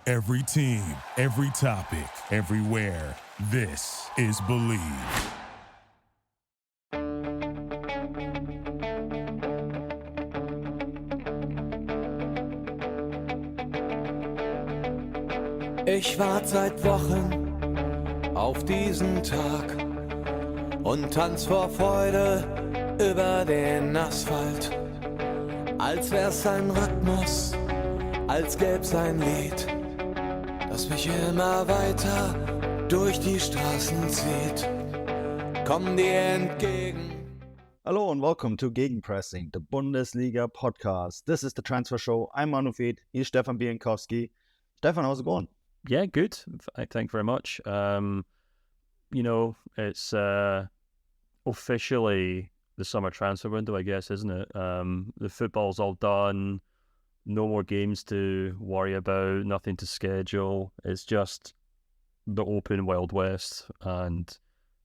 Every team, every topic, everywhere. This is Believe. Ich warte seit Wochen auf diesen Tag und tanz vor Freude über den Asphalt. Als wär's ein Rhythmus, als gäb's ein Lied, das mich immer weiter durch die Straßen zieht. Komm dir entgegen. Hello and welcome to Gegenpressing, the Bundesliga podcast. This is the transfer show. I'm Manu and Stefan Bienkowski. Stefan, how's it going? Yeah, good. Thank you very much. It's officially the summer transfer window, I guess, isn't it? The football's all done. No more games to worry about, nothing to schedule. It's just the open Wild West and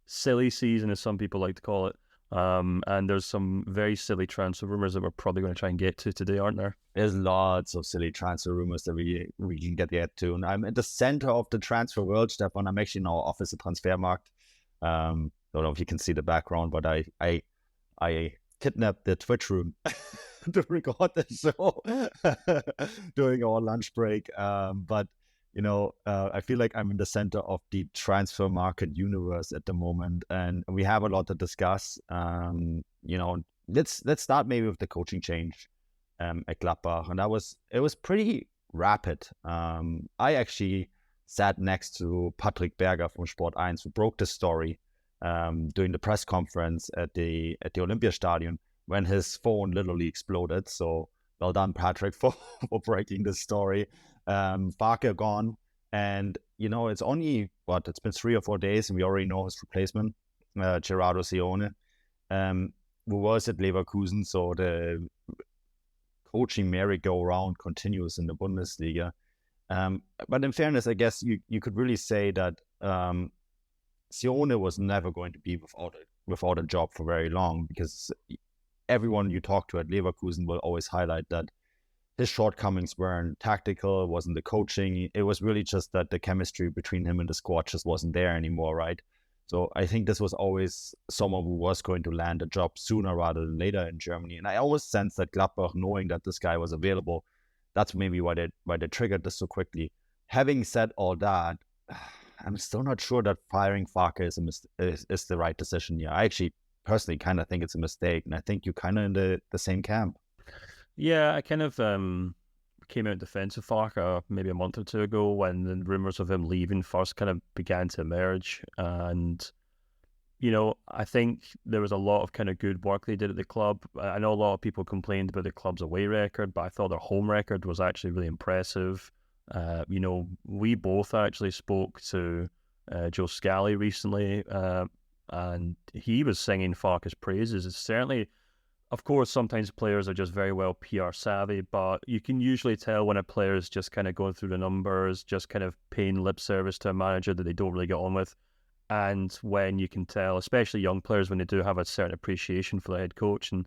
silly season, as some people like to call it. And there's some very silly transfer rumors that we're probably going to try and get to today, aren't there? There's lots of silly transfer rumors that we can get to. And I'm at the center of the transfer world, Stefan. I'm actually in our office at Transfermarkt. Don't know if you can see the background, but I kidnapped the Twitch room to record the show during our lunch break. But I feel like I'm in the center of the transfer market universe at the moment, and we have a lot to discuss. Let's start maybe with the coaching change at Gladbach, and it was pretty rapid. I actually sat next to Patrick Berger from Sport 1, who broke the story during the press conference at the Olympiastadion when his phone literally exploded. So well done, Patrick, for breaking the story. Farke gone, and it's only it's been 3 or 4 days, and we already know his replacement, Gerardo Seoane, who was at Leverkusen. So the coaching merry-go-round continues in the Bundesliga. But in fairness, I guess you could really say that Seoane was never going to be without a job for very long, because everyone you talk to at Leverkusen will always highlight that his shortcomings weren't tactical, wasn't the coaching. It was really just that the chemistry between him and the squad just wasn't there anymore, right? So I think this was always someone who was going to land a job sooner rather than later in Germany. And I always sensed that Gladbach, knowing that this guy was available, that's maybe why they triggered this so quickly. Having said all that, I'm still not sure that firing Farke is the right decision here. I actually personally kind of think it's a mistake, and I think you're kind of in the same camp. Yeah, I kind of came out in defense of Farke maybe a month or two ago when the rumors of him leaving first kind of began to emerge. And, I think there was a lot of kind of good work they did at the club. I know a lot of people complained about the club's away record, but I thought their home record was actually really impressive. We both actually spoke to Joe Scally recently, and he was singing Farke's praises. It's certainly, of course, sometimes players are just very well PR savvy, but you can usually tell when a player is just kind of going through the numbers, just kind of paying lip service to a manager that they don't really get on with. And when you can tell, especially young players, when they do have a certain appreciation for the head coach. And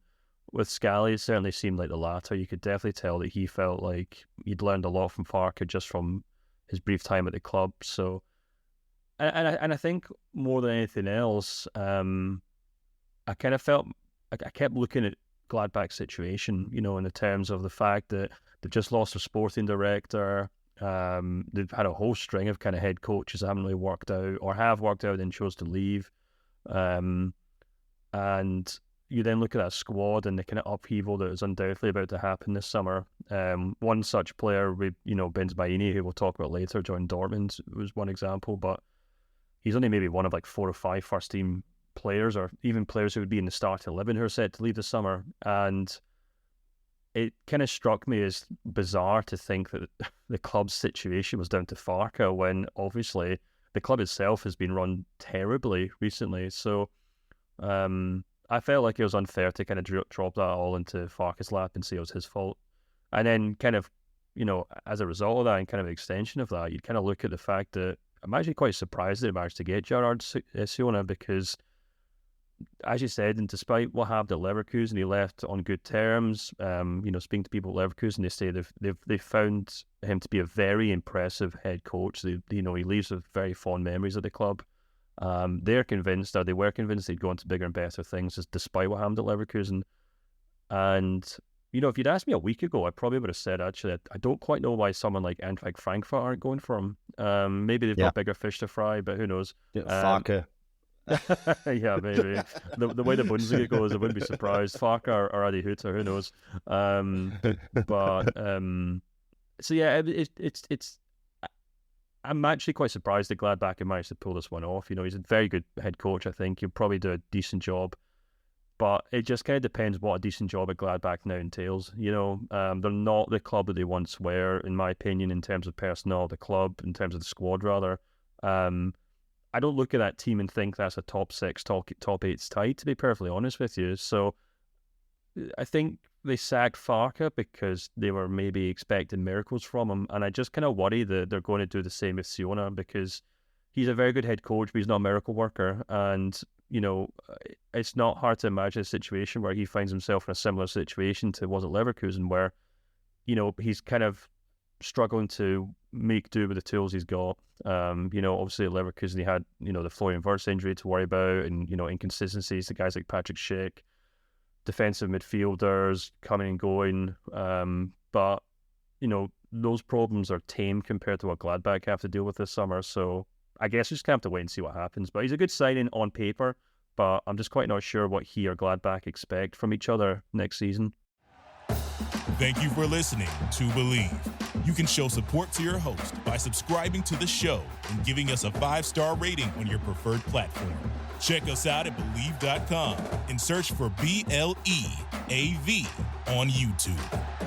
with Scally, it certainly seemed like the latter. You could definitely tell that he felt like he'd learned a lot from Farke just from his brief time at the club. So, and I think more than anything else, I kind of felt I kept looking at Gladbach's situation, in the terms of the fact that they've just lost their sporting director. They've had a whole string of kind of head coaches that haven't really worked out, or have worked out and chose to leave. And you then look at that squad and the kind of upheaval that is undoubtedly about to happen this summer. One such player, Bensebaini, who we'll talk about later, joined Dortmund, was one example, but he's only maybe one of like 4 or 5 first-team players, or even players who would be in the start 11 who are set to leave this summer. And it kind of struck me as bizarre to think that the club's situation was down to Farke, when obviously the club itself has been run terribly recently. So I felt like it was unfair to kind of drop that all into Farke's lap and say it was his fault. And then kind of, as a result of that and kind of an extension of that, you'd kind of look at the fact that I'm actually quite surprised that they managed to get Gerardo Seoane, because as you said, and despite what happened at Leverkusen, he left on good terms. Speaking to people at Leverkusen, they say they've found him to be a very impressive head coach. He leaves with very fond memories of the club. They were convinced he'd go on to bigger and better things, despite what happened at Leverkusen. And if you'd asked me a week ago, I probably would have said, actually, I don't quite know why someone like Eintracht Frankfurt aren't going for him. Maybe they've got bigger fish to fry, but who knows? Farke. Yeah, maybe. The way the Bundesliga goes, I wouldn't be surprised. Farke or Adi Hütter, who knows? So yeah, it's. I'm actually quite surprised that Gladbach have managed to pull this one off. He's a very good head coach. I think he'll probably do a decent job, but it just kind of depends what a decent job at Gladbach now entails. They're not the club that they once were, in my opinion, in terms of personnel. The club, in terms of the squad, rather. I don't look at that team and think that's a top 6, top 8 tied, to be perfectly honest with you. So I think they sacked Farke because they were maybe expecting miracles from him. And I just kind of worry that they're going to do the same with Seoane, because he's a very good head coach, but he's not a miracle worker. And, it's not hard to imagine a situation where he finds himself in a similar situation to was at Leverkusen, where, he's kind of struggling to make do with the tools he's got. Obviously at Leverkusen he had, the Florian Wirtz injury to worry about, and, inconsistencies to guys like Patrick Schick, defensive midfielders coming and going. But, those problems are tame compared to what Gladbach have to deal with this summer. So I guess we just have to wait and see what happens. But he's a good signing on paper, but I'm just quite not sure what he or Gladbach expect from each other next season. Thank you for listening to Believe. You can show support to your host by subscribing to the show and giving us a 5-star rating on your preferred platform. Check us out at Believe.com and search for BLEAV on YouTube.